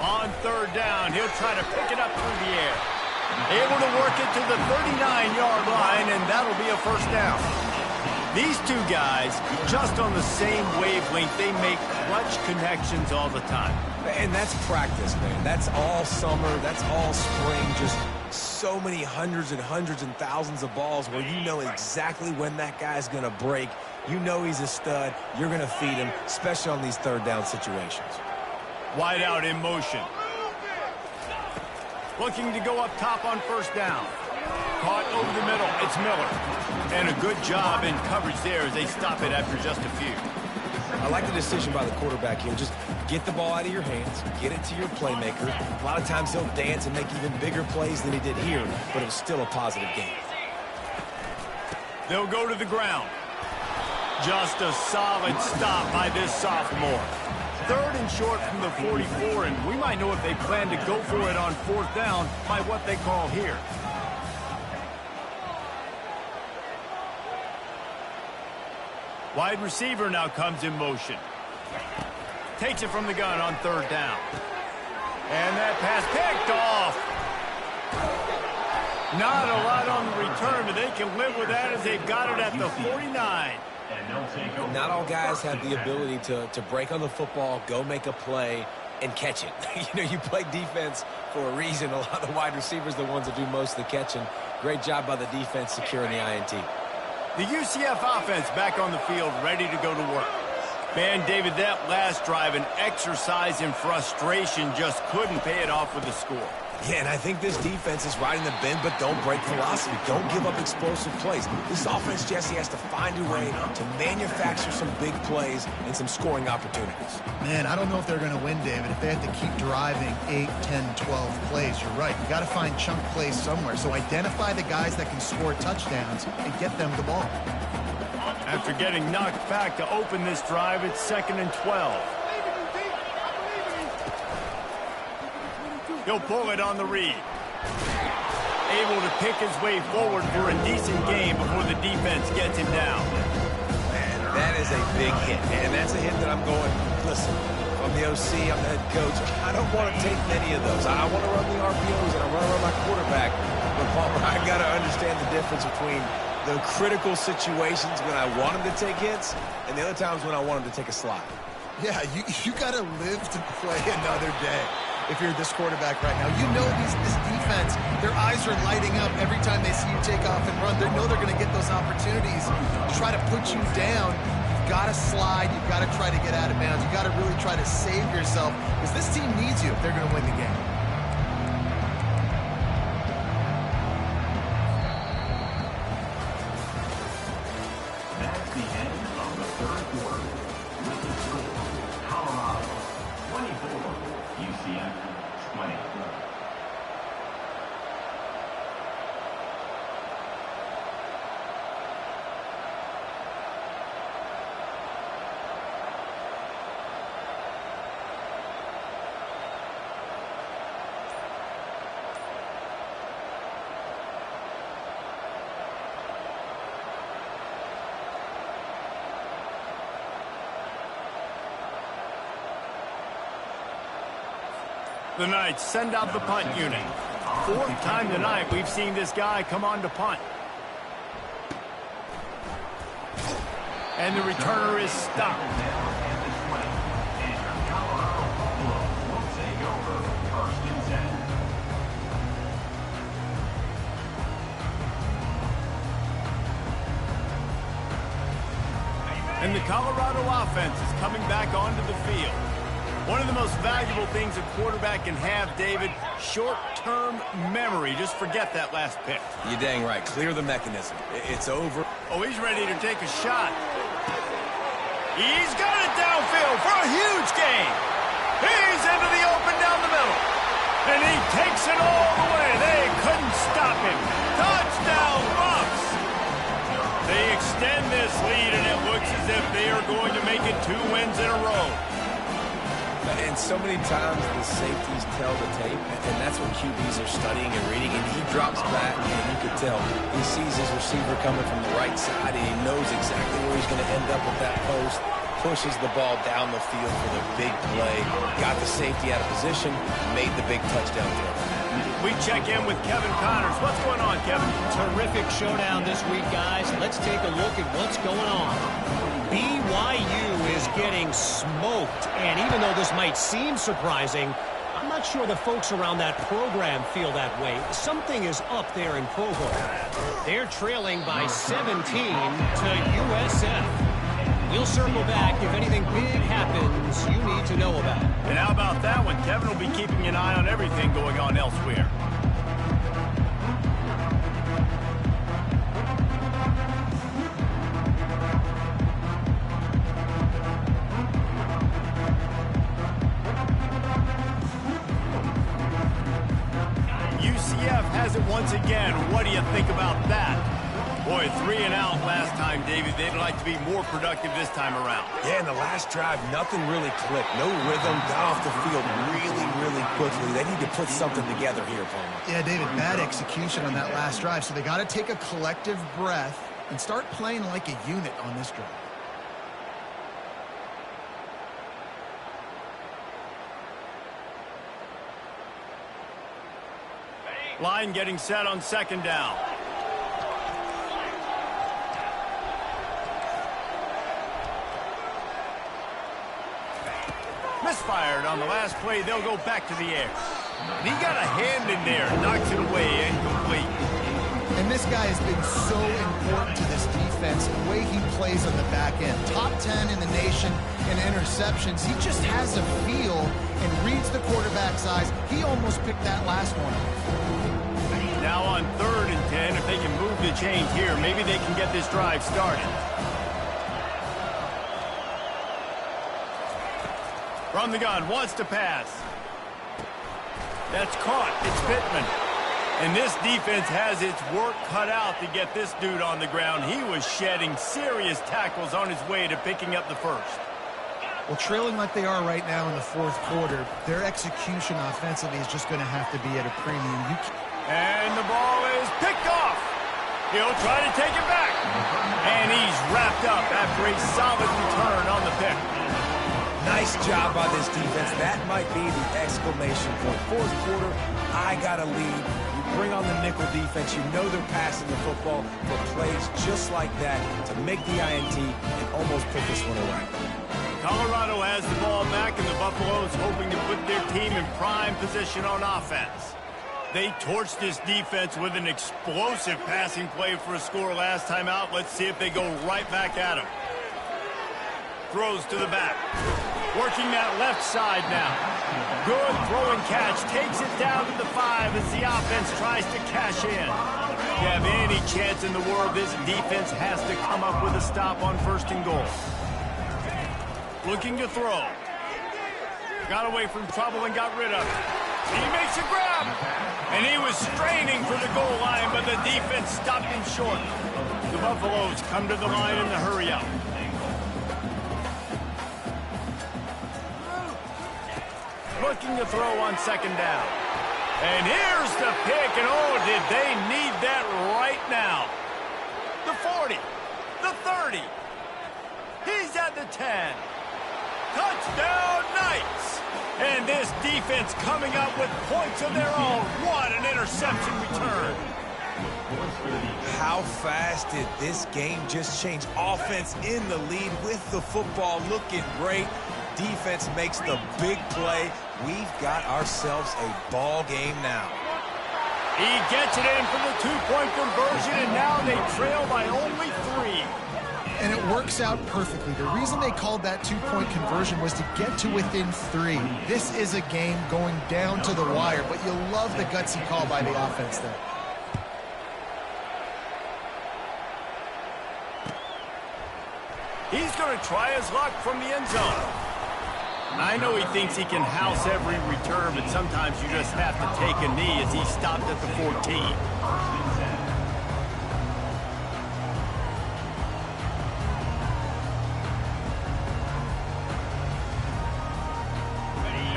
On 3rd down, he'll try to pick it up through the air. Able to work it to the 39-yard line, and that'll be a first down. These two guys, just on the same wavelength, they make clutch connections all the time. And that's practice, man. That's all summer. That's all spring. Just so many hundreds and thousands of balls where you know exactly when that guy's going to break. You know he's a stud. You're going to feed him, especially on these third down situations. Wide out in motion. Looking to go up top on first down. Caught over the middle. It's Miller. And a good job in coverage there as they stop it after just a few. I like the decision by the quarterback here. Just get the ball out of your hands, get it to your playmaker. A lot of times he'll dance and make even bigger plays than he did here, but it was still a positive game. They'll go to the ground. Just a solid stop by this sophomore. Third and short from the 44, and we might know if they plan to go for it on fourth down by what they call here. Wide receiver now comes in motion. Takes it from the gun on third down. And that pass picked off. Not a lot on the return, but they can live with that as they've got it at the 49. Not all guys have the ability to break on the football, go make a play, and catch it. You know, you play defense for a reason. A lot of the wide receivers are the ones that do most of the catching. Great job by the defense securing the INT. The UCF offense back on the field, ready to go to work. Man, David, that last drive, an exercise in frustration, just couldn't pay it off with a score. Yeah, and I think this defense is riding the bend, but don't break philosophy. Don't give up explosive plays. This offense, Jesse, has to find a way to manufacture some big plays and some scoring opportunities. Man, I don't know if they're going to win, David, if they have to keep driving 8, 10, 12 plays. You're right. You got to find chunk plays somewhere. So identify the guys that can score touchdowns and get them the ball. After getting knocked back to open this drive, it's 2nd and 12. He'll pull it on the read. Able to pick his way forward for a decent game before the defense gets him down. Man, that is a big hit. And that's a hit that I'm going, listen, I'm the OC, I'm the head coach. I don't want to take many of those. I want to run the RPOs and I want to run my quarterback. But, Palmer, I got to understand the difference between the critical situations when I want him to take hits and the other times when I want him to take a slide. Yeah, you got to live to play another day. If you're this quarterback right now, you know this defense, their eyes are lighting up every time they see you take off and run. They know they're going to get those opportunities to try to put you down. You've got to slide. You've got to try to get out of bounds. You've got to really try to save yourself because this team needs you if they're going to win the game. That's the end of the third quarter. With the score, Colorado 24, UCF 20. The Knights send out the punt unit. Fourth time tonight we've seen this guy come on to punt. And the returner is stopped. And the Colorado offense is coming back onto the field. One of the most valuable things a quarterback can have, David, short-term memory. Just forget that last pick. You're dang right. Clear the mechanism. It's over. Oh, he's ready to take a shot. He's got it downfield for a huge gain. He's into the open down the middle. And he takes it all the way. They couldn't stop him. Touchdown, Bucs. They extend this lead, and it looks as if they are going to make it 2 wins in a row. And so many times the safeties tell the tape, and that's what QBs are studying and reading, and he drops back, and you could tell he sees his receiver coming from the right side, and he knows exactly where he's going to end up with that post, pushes the ball down the field for the big play, got the safety out of position, made the big touchdown throw. We check in with Kevin Connors. What's going on, Kevin? Terrific showdown this week, guys. Let's take a look at what's going on. BYU is getting smoked, and even though this might seem surprising, I'm not sure the folks around that program feel that way. Something is up there in Provo. They're trailing by 17 to USF. We'll circle back if anything big happens you need to know about. And how about that one? Kevin will be keeping an eye on everything going on elsewhere. UCF has it once again. What do you think about that? Boy, 3 and out last time, David. They'd like to be more productive this time around. Yeah, in the last drive, nothing really clicked. No rhythm, got off the field really quickly. They need to put something together here, Palmer. Yeah, David, bad execution on that last drive, so they got to take a collective breath and start playing like a unit on this drive. Line getting set on second down. Misfired on the last play. They'll go back to the air. And he got a hand in there. Knocks it away. Incomplete. And this guy has been so important to this defense, the way he plays on the back end. Top 10 in the nation in interceptions. He just has a feel and reads the quarterback's eyes. He almost picked that last one up. Now on 3rd and 10, if they can move the chains here, maybe they can get this drive started. From the gun, wants to pass. That's caught. It's Pittman. And this defense has its work cut out to get this dude on the ground. He was shedding serious tackles on his way to picking up the first. Well, trailing like they are right now in the 4th quarter, their execution offensively is just going to have to be at a premium. And the ball is picked off. He'll try to take it back. And he's wrapped up after a solid return on the pick. Nice job by this defense. That might be the exclamation point. 4th quarter, I got a lead. You bring on the nickel defense. You know they're passing the football for plays just like that to make the INT and almost put this one away. Colorado has the ball back, and the Buffaloes hoping to put their team in prime position on offense. They torched this defense with an explosive passing play for a score last time out. Let's see if they go right back at him. Throws to the back. Working that left side now. Good throw and catch. Takes it down to the 5 as the offense tries to cash in. If you have any chance in the world, this defense has to come up with a stop on 1st and goal. Looking to throw. Got away from trouble and got rid of it. He makes a grab. And he was straining for the goal line, but the defense stopped him short. The Buffaloes come to the line in the hurry-up. Looking to throw on 2nd down. And here's the pick, and oh, did they need that right now. The 40, the 30. He's at the 10. Touchdown, Knights! And this defense coming up with points of their own. What an interception return. How fast did this game just change? Offense in the lead with the football looking great. Defense makes the big play. We've got ourselves a ball game now. He gets it in for the 2-point conversion, and now they trail by only 3. And it works out perfectly. The reason they called that 2-point conversion was to get to within 3. This is a game going down to the wire, but you'll love the gutsy call by the offense there. He's going to try his luck from the end zone. I know he thinks he can house every return, but sometimes you just have to take a knee as he stopped at the 14.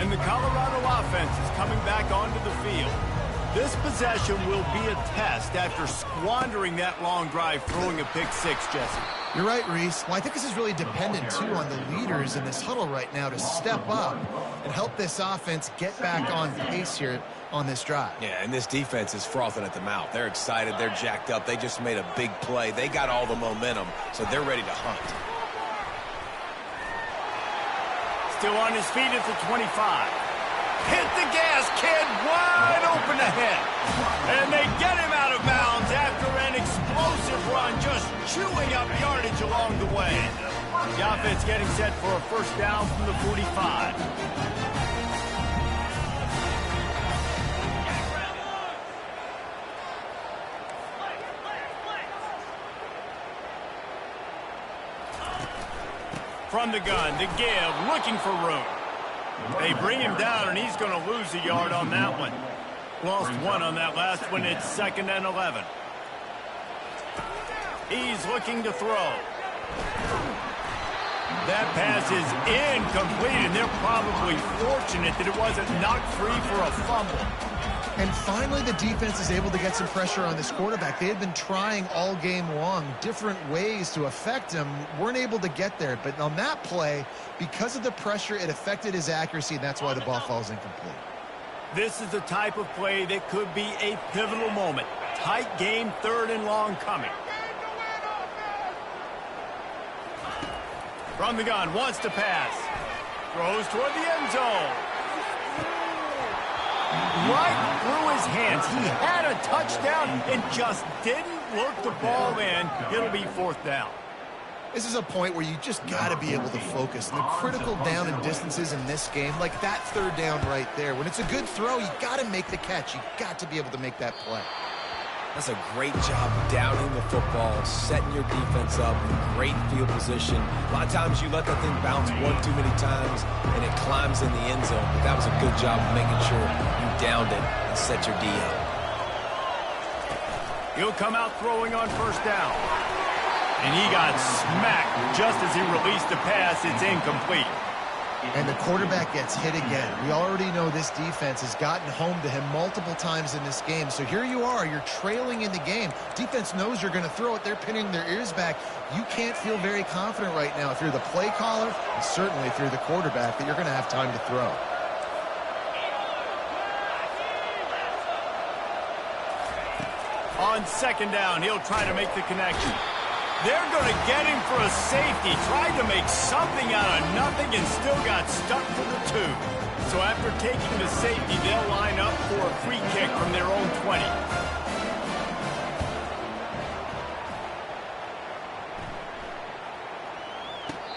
And the Colorado offense is coming back onto the field. This possession will be a test after squandering that long drive, throwing a pick six, Jesse. You're right, Reese. Well, I think this is really dependent, too, on the leaders in this huddle right now to step up and help this offense get back on pace here on this drive. Yeah, and this defense is frothing at the mouth. They're excited. They're jacked up. They just made a big play. They got all the momentum, so they're ready to hunt. Still on his feet at the 25. Hit the gas, kid, wide open ahead. And they get him out of bounds after an explosive run, just chewing up yardage along the way. The offense getting set for a first down from the 45. From the gun, to give, looking for room. They bring him down, and he's going to lose a yard on that one. Lost one on that last one. It's 2nd and 11. He's looking to throw. That pass is incomplete, and they're probably fortunate that it wasn't knocked free for a fumble. And finally, the defense is able to get some pressure on this quarterback. They had been trying all game long different ways to affect him, weren't able to get there. But on that play, because of the pressure, it affected his accuracy, and that's why the ball falls incomplete. This is the type of play that could be a pivotal moment. Tight game, 3rd and long coming. From the gun, wants to pass. Throws toward the end zone. Right through his hands. He had a touchdown and just didn't look the ball in. It'll be 4th down. This is a point where you just got to be able to focus. And the critical down and distances in this game, like that 3rd down right there. When it's a good throw, you got to make the catch. You got to be able to make that play. That's a great job downing the football, setting your defense up in great field position. A lot of times you let that thing bounce one too many times, and it climbs in the end zone. But that was a good job of making sure you downed it and set your D up. He'll come out throwing on 1st down. And he got smacked just as he released the pass. It's incomplete. And the quarterback gets hit again. We already know this defense has gotten home to him multiple times in this game. So here you are, you're trailing in the game. Defense knows you're going to throw it. They're pinning their ears back. You can't feel very confident right now if you're the play caller, and certainly if you're the quarterback, that you're going to have time to throw. On 2nd down, he'll try to make the connection. They're going to get him for a safety. Tried to make something out of nothing and still got stuck to the 2. So after taking the safety, they'll line up for a free kick from their own 20.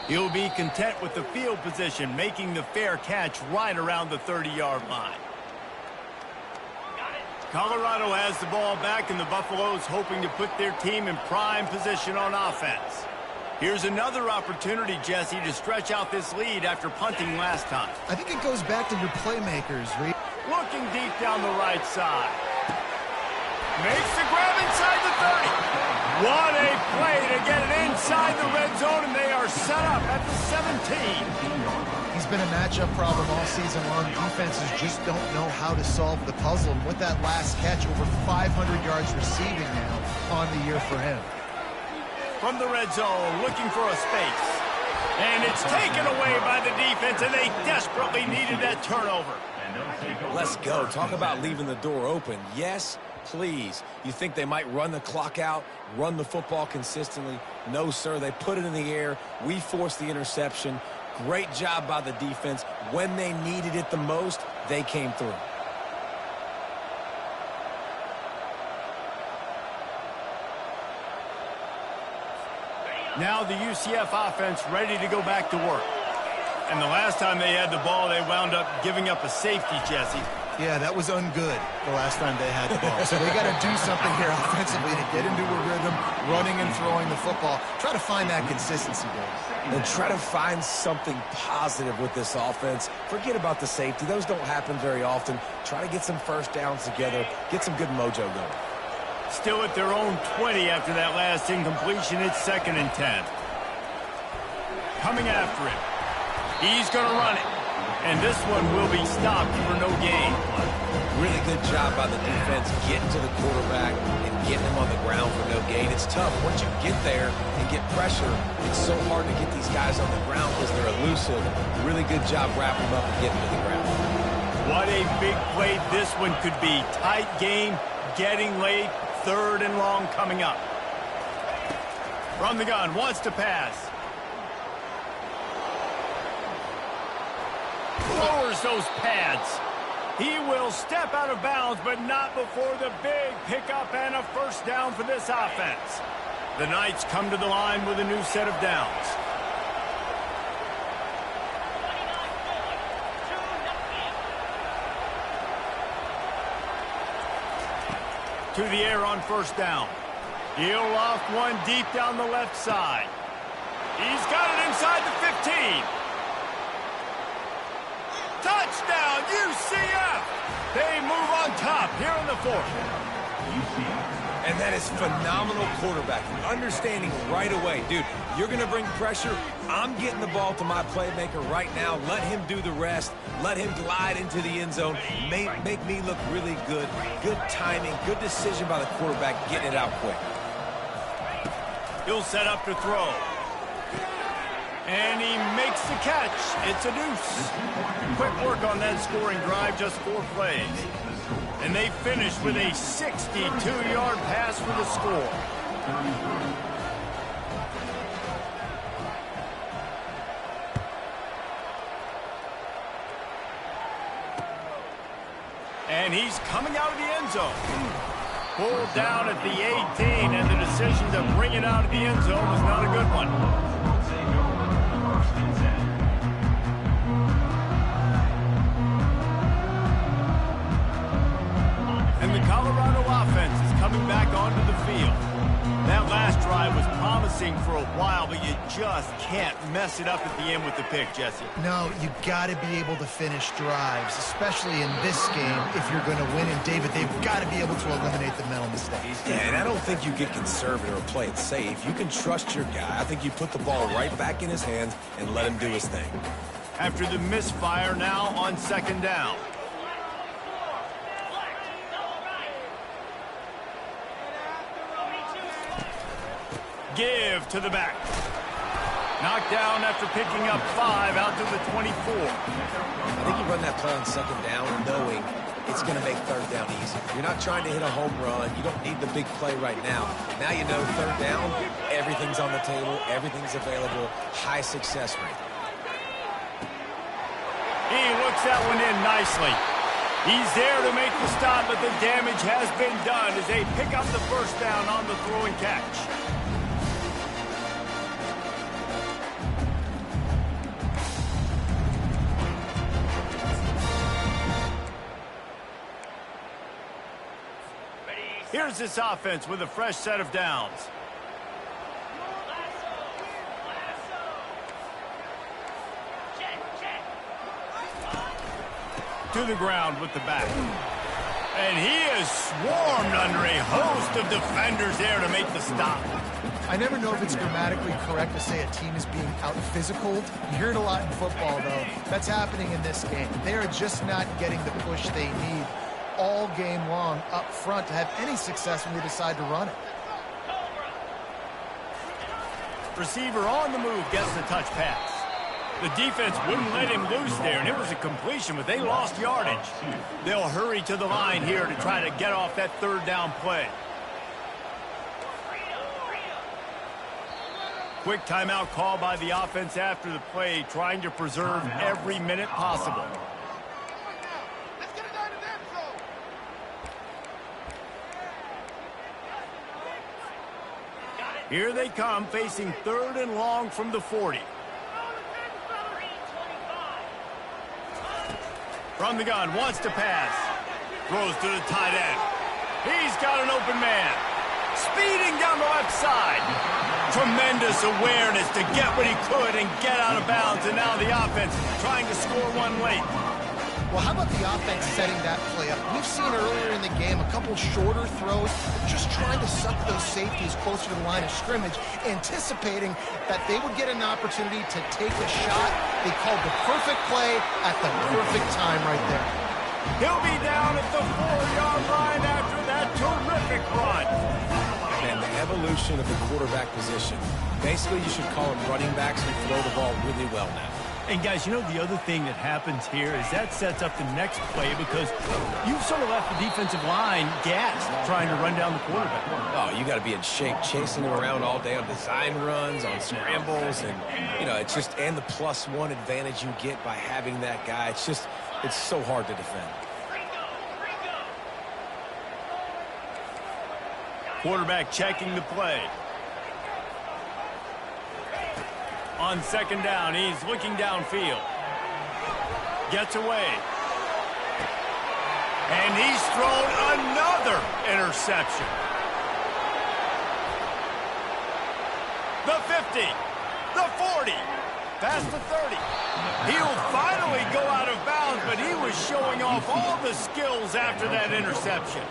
He'll be content with the field position, making the fair catch right around the 30-yard line. Colorado has the ball back, and the Buffaloes hoping to put their team in prime position on offense. Here's another opportunity, Jesse, to stretch out this lead after punting last time. I think it goes back to your playmakers, Reed. Looking deep down the right side. Makes the grab inside the 30. What a play to get it inside the red zone, and they are set up at the 17. He's been a matchup problem all season long. Defenses just don't know how to solve the puzzle. And with that last catch, over 500 yards receiving now on the year for him. From the red zone, looking for a space. And it's taken away by the defense, and they desperately needed that turnover. Let's go. Talk about leaving the door open. Yes, please. You think they might run the clock out, run the football consistently? No, sir. They put it in the air. We forced the interception. Great job by the defense. When they needed it the most, they came through. Now the UCF offense ready to go back to work. And the last time they had the ball, they wound up giving up a safety, Jesse. Yeah, that was ungood the last time they had the ball. So they got to do something here offensively to get into a rhythm, running and throwing the football. Try to find that consistency, Dave. And try to find something positive with this offense. Forget about the safety. Those don't happen very often. Try to get some first downs together. Get some good mojo going. Still at their own 20 after that last incompletion. It's 2nd and 10. Coming after it. He's going to run it. And this one will be stopped for no gain. Really good job by the defense getting to the quarterback and getting him on the ground for no gain. It's tough. Once you get there and get pressure, it's so hard to get these guys on the ground because they're elusive. Really good job wrapping them up and getting to the ground. What a big play this one could be. Tight game, getting late, 3rd and long coming up. From the gun, wants to pass. Lowers those pads. He will step out of bounds, but not before the big pickup and a first down for this offense. The Knights come to the line with a new set of downs. To the air on first down. He'll loft one deep down the left side. He's got it inside the 15. Touchdown, UCF! They move on top here in the 4th. And that is phenomenal quarterbacking. Understanding right away. Dude, you're going to bring pressure. I'm getting the ball to my playmaker right now. Let him do the rest. Let him glide into the end zone. Make me look really good. Good timing. Good decision by the quarterback getting it out quick. He'll set up to throw. And he makes the catch. It's a deuce. Quick work on that scoring drive, just 4 plays. And they finish with a 62-yard pass for the score. And he's coming out of the end zone. Pulled down at the 18, and the decision to bring it out of the end zone was not a good one. And the Colorado offense is coming back onto the field. That last drive was promising for a while, but you just can't mess it up at the end with the pick, Jesse. No, you got to be able to finish drives, especially in this game if you're going to win. And, David, they've got to be able to eliminate the mental mistakes. Yeah, and I don't think you get conservative or play it safe. You can trust your guy. I think you put the ball right back in his hands and let him do his thing. After the misfire, now on 2nd down. Give to the back. Knocked down after picking up 5 out to the 24. I think you run that play on 2nd down knowing it's going to make 3rd down easy. You're not trying to hit a home run. You don't need the big play right now. Now you know 3rd down, everything's on the table, everything's available, high success rate. He looks that one in nicely. He's there to make the stop, but the damage has been done as they pick up the first down on the throw and catch. Here's this offense with a fresh set of downs. To the ground with the back. And he is swarmed under a host of defenders there to make the stop. I never know if it's grammatically correct to say a team is being out-physicaled. You hear it a lot in football, though. That's happening in this game. They are just not getting the push they need all game long up front to have any success when they decide to run it. Receiver on the move gets the touch pass. The defense wouldn't let him loose there, and it was a completion, but they lost yardage. They'll hurry to the line here to try to get off that 3rd down play. Quick timeout call by the offense after the play, trying to preserve every minute possible. Here they come, facing 3rd and long from the 40. From the gun, wants to pass. Throws to the tight end. He's got an open man. Speeding down the left side. Tremendous awareness to get what he could and get out of bounds. And now the offense trying to score one late. Well, how about the offense setting that play up? We've seen earlier in the game a couple shorter throws, just trying to suck those safeties closer to the line of scrimmage, anticipating that they would get an opportunity to take a shot. They called the perfect play at the perfect time right there. He'll be down at the 4-yard line after that terrific run. And the evolution of the quarterback position. Basically, you should call them running backs who throw the ball really well now. And guys, you know, the other thing that happens here is that sets up the next play because you've sort of left the defensive line gassed trying to run down the quarterback. Oh, you got to be in shape, chasing him around all day on design runs, on scrambles, and, you know, it's just, and the +1 advantage you get by having that guy. It's just, it's so hard to defend. Quarterback checking the play. On second down, he's looking downfield. Gets away. And he's thrown another interception. The 50, the 40, past the 30. He'll finally go out of bounds, but he was showing off all the skills after that interception.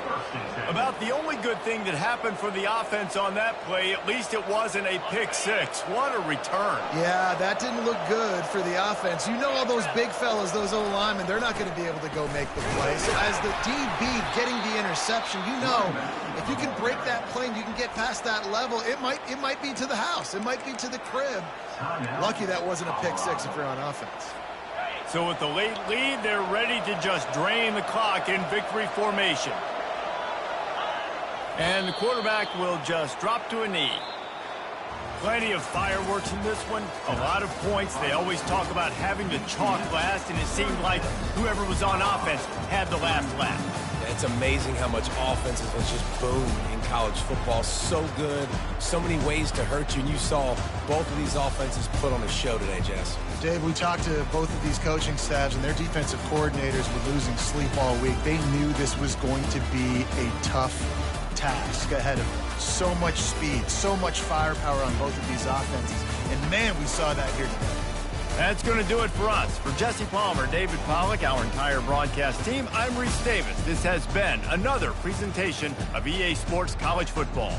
About the only good thing that happened for the offense on that play, at least it wasn't a pick six. What a return. Yeah, that didn't look good for the offense. You know all those big fellas, those O-linemen, they're not going to be able to go make the play. So as the DB getting the interception, you know, if you can break that play and you can get past that level, it might be to the house. It might be to the crib. Lucky that wasn't a pick six if you're on offense. So with the late lead, they're ready to just drain the clock in victory formation. And the quarterback will just drop to a knee. Plenty of fireworks in this one. A lot of points. They always talk about having the chalk last, and it seemed like whoever was on offense had the last laugh. It's amazing how much offenses has just boomed in college football. So good, so many ways to hurt you, and you saw both of these offenses put on a show today, Jess. Dave, we talked to both of these coaching staffs, and their defensive coordinators were losing sleep all week. They knew this was going to be a tough task ahead of them. So much speed, so much firepower on both of these offenses. And, man, we saw that here today. That's going to do it for us. For Jesse Palmer, David Pollack, our entire broadcast team, I'm Reese Davis. This has been another presentation of EA Sports College Football.